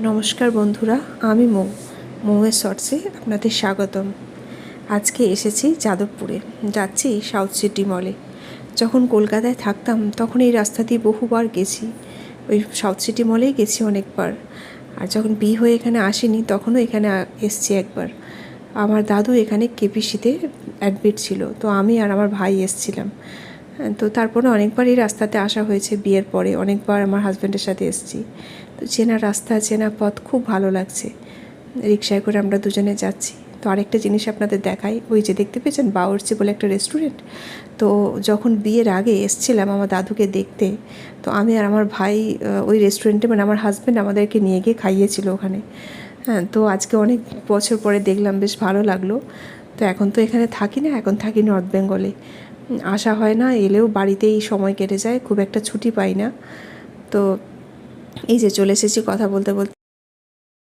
নমস্কার বন্ধুরা, আমি মৌয়ের শর্টসে আপনাদের স্বাগতম। আজকে এসেছি যাদবপুরে, যাচ্ছি সাউথ সিটি মলে। যখন কলকাতায় থাকতাম তখন এই রাস্তা দিয়ে বহুবার গেছি, ওই সাউথ সিটি মলেই গেছি অনেকবার। আর যখন বিয়ে হয়ে এখানে আসিনি তখনও এখানে এসছি একবার। আমার দাদু এখানে কেপিসিতে অ্যাডমিট ছিল, তো আমি আর আমার ভাই এসছিলাম। তো তারপরে অনেকবার এই রাস্তাতে আসা হয়েছে, বিয়ের পরে অনেকবার আমার হাজব্যান্ডের সাথে এসেছি। তো চেনা রাস্তা, চেনা পথ, খুব ভালো লাগছে। রিকশায় করে আমরা দুজনে যাচ্ছি। তো আরেকটা জিনিস আপনাদের দেখাই, ওই যে দেখতে পেয়েছেন বাউর্চি বলে একটা রেস্টুরেন্ট। তো যখন বিয়ের আগে এসছিলাম আমার দাদুকে দেখতে, তো আমি আর আমার ভাই ওই রেস্টুরেন্টে, মানে আমার হাজব্যান্ড আমাদেরকে নিয়ে গিয়ে খাইয়েছিল ওখানে। হ্যাঁ, তো আজকে অনেক বছর পরে দেখলাম, বেশ ভালো লাগলো। তো এখন তো এখানে থাকি না, এখন থাকি নর্থ বেঙ্গলে। আসা হয় না, এলেও বাড়িতেই সময় কেটে যায়, খুব একটা ছুটি পাই না। তো এই যে চলে এসেছি কথা বলতে বলতে।